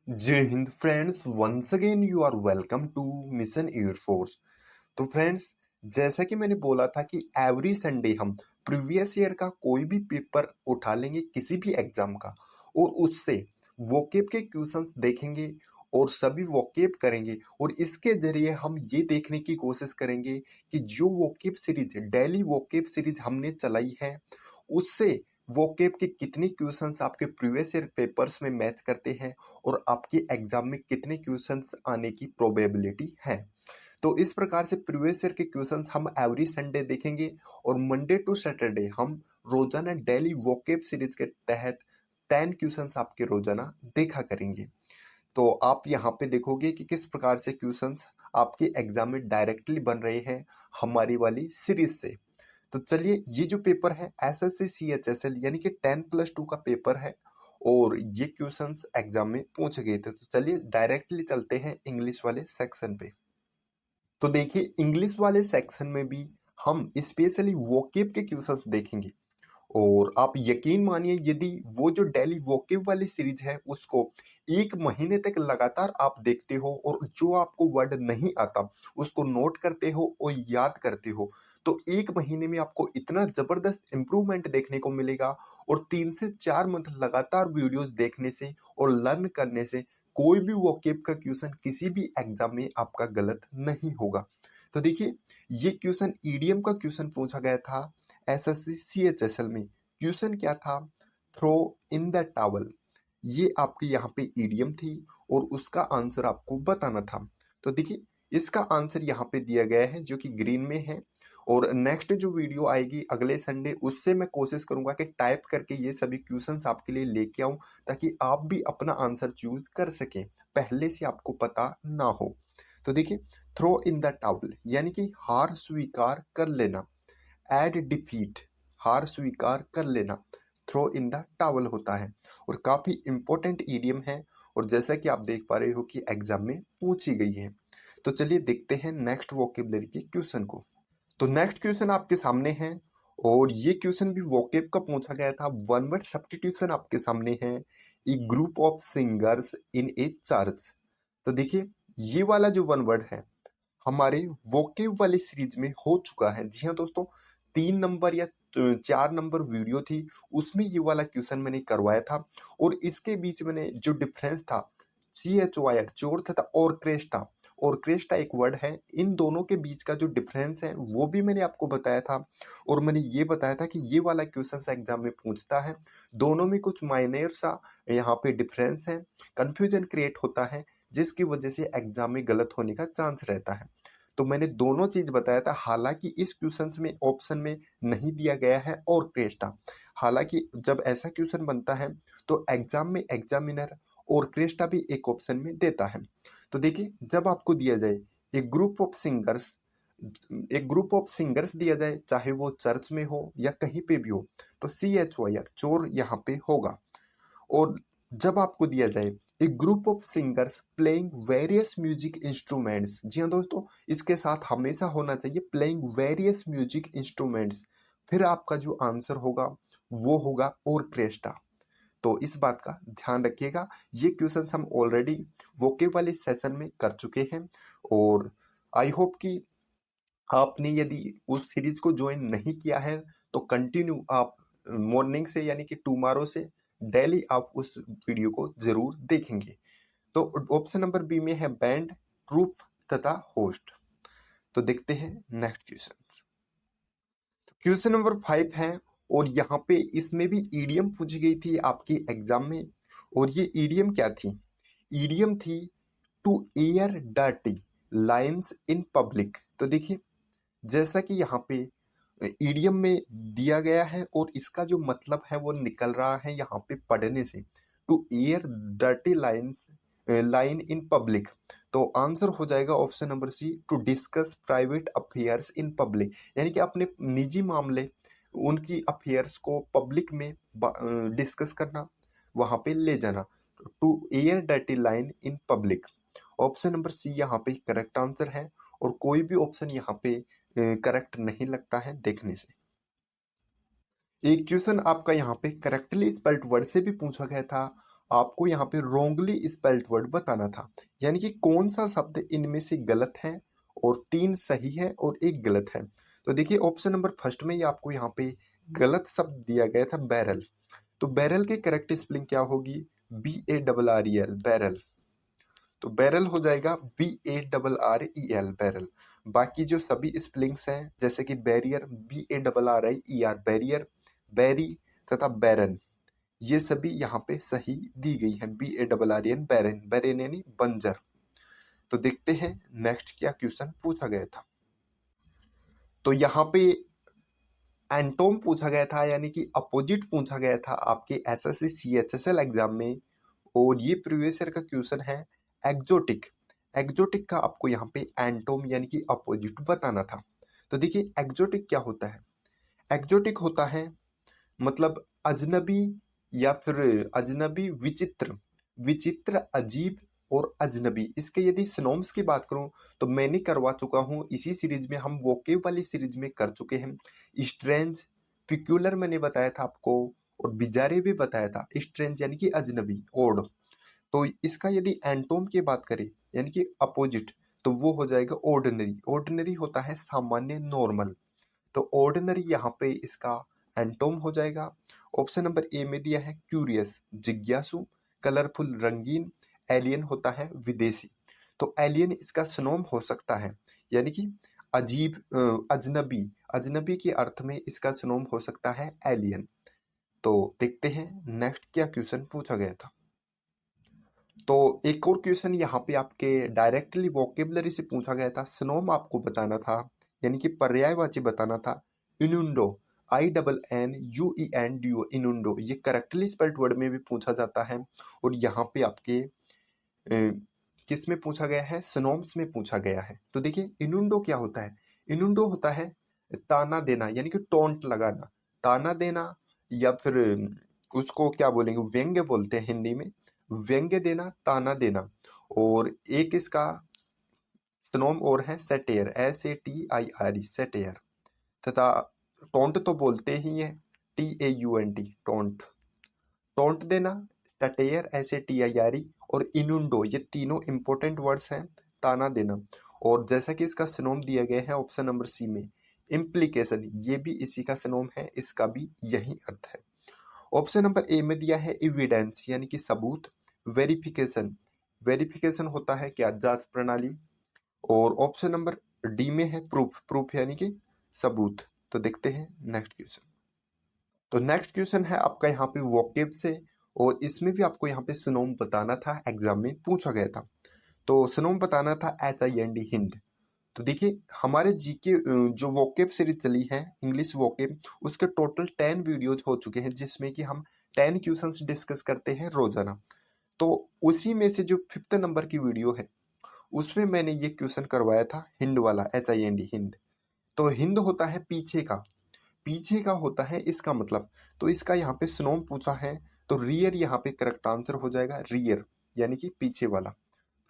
जय हिंद friends, once again you are welcome to mission air force. तो फ्रेंड्स, जैसा कि मैंने बोला था कि एवरी संडे हम प्रीवियस ईयर का कोई भी पेपर उठा लेंगे किसी भी एग्जाम का, और उससे वोकेब के क्वेश्चंस देखेंगे और सभी वोकेब करेंगे। और इसके जरिए हम ये देखने की कोशिश करेंगे कि जो vocab series daily vocab series हमने चलाई है उससे वोकेब के कितने क्वेश्चंस आपके प्रीवियस ईयर पेपर्स में मैच करते हैं और आपके एग्जाम में कितने क्वेश्चंस आने की प्रोबेबिलिटी है। तो इस प्रकार से प्रीवियस ईयर के क्वेश्चंस हम एवरी संडे देखेंगे और मंडे टू सैटरडे हम रोजाना डेली वोकेब सीरीज के तहत 10 क्वेश्चंस आपके रोजाना देखा करेंगे। तो आप यहाँ पे देखोगे कि किस प्रकार से क्वेश्चंस आपके एग्जाम में डायरेक्टली बन रहे हैं हमारी वाली सीरीज से। तो चलिए, ये जो पेपर है एसएससी सीएचएसएल यानी कि 10+2 का पेपर है और ये क्वेश्चंस एग्जाम में पूछे गए थे। तो चलिए डायरेक्टली चलते हैं इंग्लिश वाले सेक्शन पे। तो देखिए, इंग्लिश वाले सेक्शन में भी हम स्पेशली वोकेब के क्वेश्चंस देखेंगे। और आप यकीन मानिए, यदि वो जो डेली वोकेब वाली सीरीज है उसको 1 महीने तक लगातार आप देखते हो और जो आपको वर्ड नहीं आता उसको नोट करते हो और याद करते हो, तो 1 महीने में आपको इतना जबरदस्त इम्प्रूवमेंट देखने को मिलेगा। और 3 से 4 मंथ लगातार वीडियोस देखने से और लर्न करने से कोई भी वोकेब का क्वेश्चन किसी भी एग्जाम में आपका गलत नहीं होगा। तो देखिए, ये क्वेश्चन ईडीएम का क्वेश्चन पूछा गया था एसएससी सीएचएसएल में। क्वेश्चन क्या था? Throw in the towel. ये आपकी यहाँ पे ईडीएम थी और उसका आंसर आपको बताना था। तो देखिए, इसका आंसर यहाँ पे दिया गया है जो कि ग्रीन में है। और नेक्स्ट जो वीडियो आएगी अगले संडे, उससे मैं कोशिश करूंगा कि टाइप करके ये सभी क्वेश्चंस आपके लिए लेके आऊं ताकि आप भी अपना आंसर चूज कर सकें, पहले से आपको पता ना हो। तो देखिए, थ्रो इन द टॉवल यानी कि हार स्वीकार कर लेना। एड डिफीट, हार स्वीकार कर लेना, थ्रो इन द टॉवल होता है और काफी इंपॉर्टेंट ईडियम है। और जैसा कि आप देख पा रहे हो कि एग्जाम में पूछी गई है। तो चलिए देखते हैं नेक्स्ट वोकेबलरी के क्वेश्चन को। तो नेक्स्ट क्वेश्चन आपके सामने है और ये क्वेश्चन भी वोकेब का पूछा गया था। वन वर्ड सब्स्टिट्यूशन आपके सामने है। A group of singers in a church. तो देखिए, ये वाला जो वन वर्ड है हमारे वोकेब वाली सीरीज में हो चुका है। जी हाँ दोस्तों, 3 नंबर या 4 नंबर वीडियो थी, उसमें ये वाला क्वेश्चन मैंने करवाया था। और इसके बीच मैंने जो डिफरेंस था, CHOIR चोर तथा ऑर्केस्ट्रा, ऑर्केस्ट्रा एक वर्ड है, इन दोनों के बीच का जो डिफरेंस है वो भी मैंने आपको बताया था। और मैंने ये बताया था कि ये वाला क्वेश्चन एग्जाम में पूछता है, दोनों में कुछ माइनर सा यहाँ पे डिफरेंस है, कंफ्यूजन क्रिएट होता है जिसकी वजह से एग्जाम में गलत होने का चांस रहता है। तो मैंने दोनों चीज बताया था। हालांकि इस क्वेश्चन में ऑप्शन में नहीं दिया गया है ऑर्केस्ट्रा। हालांकि जब ऐसा क्वेश्चन बनता है तो एग्जाम में एग्जामिनर ऑर्केस्ट्रा भी एक ऑप्शन में देता है। तो देखिए, जब आपको दिया जाए एक ग्रुप ऑफ सिंगर्स, एक ग्रुप ऑफ सिंगर्स दिया जाए, चाहे वो चर्च में हो या कहीं पे भी हो, तो CHOIR चोर यहाँ पे होगा। और जब आपको दिया जाए एक group of singers playing various music instruments, जी हाँ दोस्तों, इसके साथ हमेशा होना चाहिए प्लेइंग वेरियस म्यूजिक इंस्ट्रूमेंट्स, फिर आपका जो आंसर होगा वो होगा ऑर्केस्ट्रा। तो इस बात का ध्यान रखिएगा। ये क्वेश्चंस हम ऑलरेडी वोकेब वाले सेशन में कर चुके हैं। और आई होप कि आपने यदि उस सीरीज को ज्वाइन नहीं किया है तो कंटिन्यू आप मॉर्निंग से यानी कि टुमारो से डेली आप उस वीडियो को जरूर देखेंगे। तो ऑप्शन नंबर बी में है बैंड, ट्रूप तथा होस्ट। तो देखते हैं नेक्स्ट क्वेश्चन। क्वेश्चन नंबर 5 है और यहाँ पे इसमें भी ईडीएम पूछी गई थी आपकी एग्जाम में। और ये ईडीएम क्या थी? ईडीएम थी to air dirty lines in public. तो देखिए, जैसा कि यहाँ पे ईडीएम में दिया गया है और इसका जो मतलब है वो निकल रहा है यहाँ पे पढ़ने से, to air dirty lines, line in public. तो आंसर हो जाएगा option number C, to discuss private affairs in public, यानी कि अपने निजी मामले, उनकी अफेयर्स को पब्लिक में डिस्कस करना, वहां पे ले जाना। To air dirty line in public, option number C यहाँ पे करेक्ट आंसर है। और कोई भी ऑप्शन यहाँ पे करेक्ट नहीं लगता है देखने से। एक क्वेश्चन आपका यहाँ पे करेक्टली स्पेल्ड वर्ड से भी पूछा गया था। आपको यहाँ पे रोंगली स्पेल्ड वर्ड बताना था, यानी कि कौन सा शब्द इनमें से गलत है और 3 सही है और 1 गलत है। तो देखिए ऑप्शन नंबर फर्स्ट में ही आपको यहाँ पे गलत शब्द दिया गया था बैरल। तो बैरल की करेक्ट स्पेलिंग क्या होगी? BARREL barrel. तो बैरल हो जाएगा BARREL बैरल। बाकी जो सभी स्पेलिंग्स हैं जैसे कि बैरियर BARRIER बैरियर, बैरी तथा बैरन, ये सभी यहाँ पे सही दी गई है। BARREN बैरन, बैरन यानी बंजर। तो देखते हैं नेक्स्ट क्या क्वेश्चन पूछा गया था। तो यहाँ पे एंटोम पूछा गया था, यानी कि अपोजिट पूछा गया था आपके SSC CHSL एग्जाम में। और ये प्रीवियस ईयर का क्वेश्चन है एक्जोटिक। एक्जोटिक का आपको यहाँ पे एंटोम यानी कि अपोजिट बताना था। तो देखिए एक्जोटिक क्या होता है? एक्जोटिक होता है मतलब अजनबी या फिर अजनबी, विचित्र, विचित्र, अजीब और अजनबी। इसके यदि सिनोम्स की बात करूं तो मैंने करवा चुका हूं इसी सीरीज में, हम वोकेब वाली सीरीज में कर चुके हैं। स्ट्रेंज, पिक्यूलर मैंने बताया था आपको, और बिजारे भी बताया था। स्ट्रेंज यानी कि अजनबी, ओड। तो इसका यदि एंटोम की बात करें यानी कि अपोजिट, तो वो हो जाएगा ऑर्डिनरी। ऑर्डिनरी होता है सामान्य, नॉर्मल। तो ऑर्डिनरी यहाँ पे इसका एंटोम हो जाएगा। ऑप्शन नंबर ए में दिया है क्यूरियस, जिज्ञासु, कलरफुल, रंगीन, एलियन होता है विदेशी। तो एलियन इसका सिनोम हो सकता है, यानी कि अजीब, अजनबी। अजनबी के अर्थ में इसका सिनोम हो सकता है एलियन। तो देखते हैं नेक्स्ट क्या क्वेश्चन पूछा गया था। तो एक और क्वेश्चन यहाँ पे आपके डायरेक्टली वोकेबलरी से पूछा गया था। सिनोम आपको बताना था, यानी कि पर्यायवाची बताना था। इनुंडो, INNUENDO, इनुंडो, ये करेक्टली स्पेल्ड वर्ड में भी पूछा जाता है। और यहाँ पे आपके किस में पूछा गया है? सिनोम्स में पूछा गया है। तो देखिए इनुंडो क्या होता है? इनुंडो होता है ताना देना, यानी कि टोंट लगाना, ताना देना, या फिर उसको क्या बोलेंगे, व्यंग्य बोलते हैं हिंदी में, व्यंग्य देना, ताना देना। और एक इसका सिनोम और है सेटेयर, SATIRE, सेटेयर। तथा टोंट तो बोलते ही है, TAUNT, टोंट, टोंट देना, सटेयर, SATIRE, और इनुंडो, ये तीनों इंपॉर्टेंट वर्ड्स हैं, ताना देना। और जैसा कि इसका सिनोम दिया गया है ऑप्शन नंबर सी में, इम्प्लीकेशन, ये भी इसी का सिनोम है, इसका भी यही अर्थ है। ऑप्शन नंबर ए में दिया है एविडेंस, यानी कि सबूत, वेरिफिकेशन, वेरिफिकेशन होता है क्या? जांच प्रणाली। और ऑप्शन नंबर डी में है प्रूफ, प्रूफ यानी कि सबूत। तो देखते हैं नेक्स्ट क्वेश्चन। तो नेक्स्ट क्वेश्चन है आपका यहाँ पे वोकेब से, और इसमें भी आपको यहाँ पे सिनोम बताना था, एग्जाम में पूछा गया था। तो सिनोम बताना था HIND, हिंड। तो देखिए हमारे जीके जो वोकेब सीरीज चली है इंग्लिश वोकेब, उसके टोटल 10 वीडियोज हो चुके हैं, जिसमें कि हम 10 क्वेश्चंस डिस्कस करते हैं रोजाना। तो उसी में से जो 5th नंबर की वीडियो है उसमें मैंने ये क्वेश्चन करवाया था, हिंड वाला, HIND, हिंड। तो हिंद होता है पीछे का, पीछे का होता है इसका मतलब। तो इसका यहाँ पे सिनोम पूछा है, तो रियर यहाँ पे करेक्ट आंसर हो जाएगा, रियर यानी कि पीछे वाला।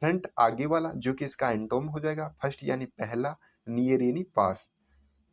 फ्रंट आगे वाला, जो कि इसका एंटोम हो जाएगा। फर्स्ट यानी पहला, नियर यानी पास।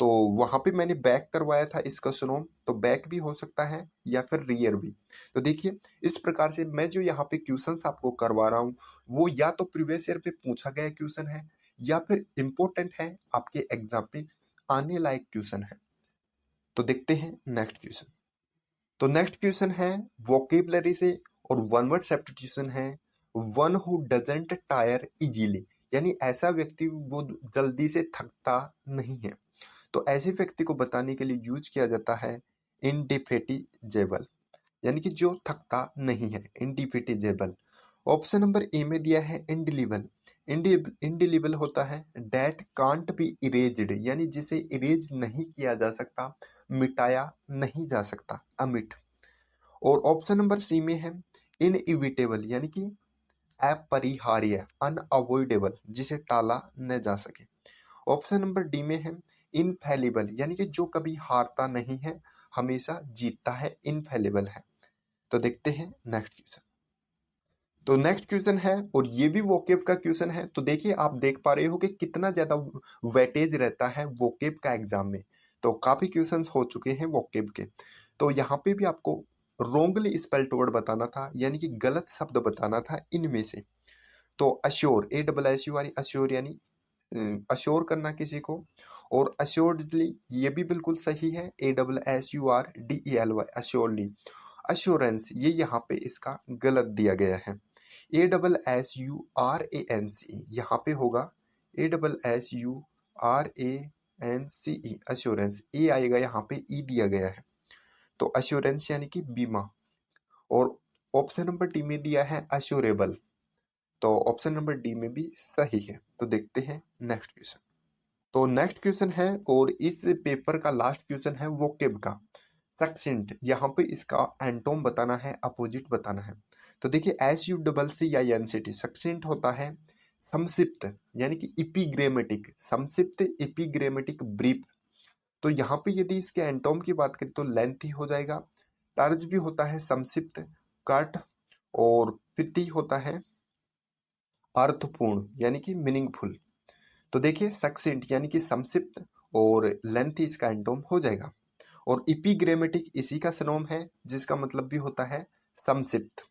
तो वहां पे मैंने बैक करवाया था इसका सिनोम, तो बैक भी हो सकता है या फिर रियर भी। तो देखिए इस प्रकार से मैं जो यहाँ पे क्वेश्चंस आपको करवा रहा हूँ वो या तो प्रीवियस ईयर पे पूछा गया क्वेश्चन है, या फिर इम्पोर्टेंट है, आपके एग्जाम पे आने लायक क्वेश्चन है। तो देखते हैं नेक्स्ट क्वेश्चन। तो नेक्स्ट क्वेश्चन है वोकेबलरी से, और वन वर्ड सब्स्टिट्यूशन है। One who doesn't tyre easily, यानी ऐसा व्यक्ति वो जल्दी से थकता नहीं है। तो ऐसे व्यक्ति को बताने के लिए यूज किया जाता है इंडिफेटिजेबल, यानी कि जो थकता नहीं है, इंडिफेटिजेबल। ऑप्शन नंबर ए में दिया है इंडिलीबल। इंडिलीबल होता है डेट कांट बी इरेज्ड, यानी जिसे इरेज नहीं किया जा सकता, मिटाया नहीं जा सकता, अमिट। और ऑप्शन नंबर सी में है इनइविटेबल, यानी कि अपरिहार्य, अनअवॉइडेबल, जिसे टाला न जा सके। ऑप्शन नंबर डी में है इनफेलिबल, यानी कि जो कभी हारता नहीं है, हमेशा जीतता है, इनफेलिबल है। तो देखते हैं नेक्स्ट क्वेश्चन। तो नेक्स्ट क्वेश्चन है, और ये भी वोकेब का क्वेश्चन है। तो देखिए आप देख पा रहे हो कि कितना ज्यादा वेटेज रहता है वोकेब का एग्जाम में। तो काफी क्वेश्चंस हो चुके हैं वोकेब के। तो यहाँ पे भी आपको रोंगली स्पेल्ट वर्ड बताना था, यानी कि गलत शब्द बताना था इनमें से। तो अश्योर, ASSURE, अश्योर यानी अश्योर करना किसी को, और अश्योर्डली ये भी बिल्कुल सही है, ASSURDELY, अश्योरली। अश्योरेंस ये यहाँ पे इसका गलत दिया गया है, ASSURANCE यहाँ पे होगा ASSURANCE, अश्योरेंस। ए आएगा यहाँ पे, ई दिया गया है, तो अश्योरेंस यानी कि बीमा। और ऑप्शन नंबर डी में दिया है अश्योरेबल, तो ऑप्शन नंबर डी में भी सही है। तो देखते हैं नेक्स्ट क्वेश्चन। तो नेक्स्ट क्वेश्चन है, और इस पेपर का लास्ट क्वेश्चन है वोकेब का। सक्सेंट, यहाँ पे इसका एंटोम बताना है, अपोजिट बताना है। तो देखिए SUCCINCT, सक्सेंट होता है संक्षिप्त, यानी कि इपिग्रामेटिक, संक्षिप्त इपिग्रामेटिक ब्रीफ। तो यहाँ पे यदि इसके एंटोम की बात करें तो लेंथी हो जाएगा, तर्ज भी होता है संक्षिप्त, कट, और पिति होता है अर्थपूर्ण, यानी कि मीनिंगफुल। तो देखिए सक्सेंट यानी कि संक्षिप्त, और लेंथी इसका एंटोम हो जाएगा, और इपिग्रामेटिक इसी का सिनोम है, जिसका मतलब भी होता है संक्षिप्त।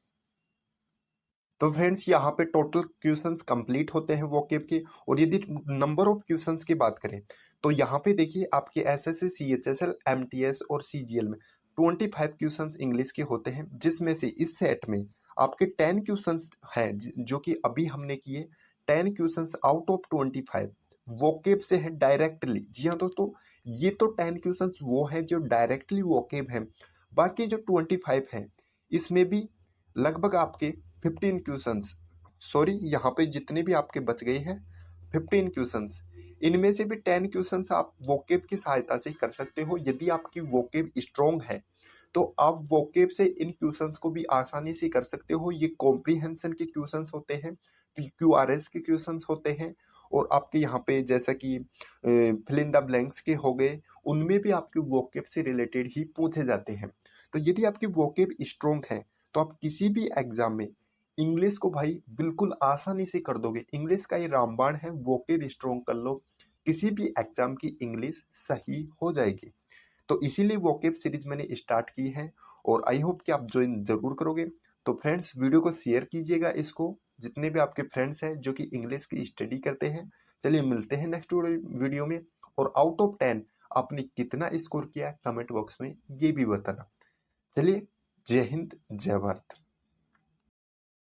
तो फ्रेंड्स यहाँ पे टोटल क्वेश्चंस कंप्लीट होते हैं वोकेब के। और यदि नंबर ऑफ क्वेश्चंस की बात करें तो यहाँ पे देखिए आपके SSC, CHSL, MTS और CGL में 25 क्वेश्चंस इंग्लिश के होते हैं, जिसमें से इस सेट में आपके 10 क्वेश्चंस हैं जो कि अभी हमने किए। 10 क्वेश्चंस आउट ऑफ 25 वोकेब से है डायरेक्टली। जी हाँ दोस्तों, ये तो 10 क्वेश्चंस वो हैं जो डायरेक्टली वोकेब हैं। बाकी जो 25 हैं इसमें भी लगभग आपके 15 क्वेश्चंस, सॉरी यहाँ पे जितने भी आपके बच गए हैं 15 क्वेश्चंस, इनमें से भी 10 क्वेश्चंस आप वोकेब की सहायता से कर सकते हो। यदि आपकी वोकेब स्ट्रॉन्ग है तो आप वोकेब से इन क्वेश्चंस को भी आसानी से कर सकते हो। ये कॉम्प्रीहेंशन के क्वेश्चंस होते हैं, QRS के क्वेश्चंस होते हैं, और आपके यहाँ पे जैसा कि फिल इन द ब्लैंक्स के हो गए, उनमें भी आपके वोकेब से रिलेटेड ही पूछे जाते हैं। तो यदि आपकी वोकेब स्ट्रॉन्ग है तो आप किसी भी एग्जाम में इंग्लिश को भाई बिल्कुल आसानी से कर दोगे। इंग्लिश का ये रामबाण है, वोकेब स्ट्रॉन्ग कर लो, किसी भी एग्जाम की इंग्लिश सही हो जाएगी। तो इसीलिए वोकेब सीरीज मैंने स्टार्ट की है, और आई होप कि आप ज्वाइन जरूर करोगे। तो फ्रेंड्स वीडियो को शेयर कीजिएगा इसको, जितने भी आपके फ्रेंड्स हैं जो कि इंग्लिश की स्टडी करते हैं। चलिए मिलते हैं नेक्स्ट वीडियो में, और आउट ऑफ 10 आपने कितना स्कोर किया कमेंट बॉक्स में ये भी बताना। चलिए, जय हिंद, जय भारत।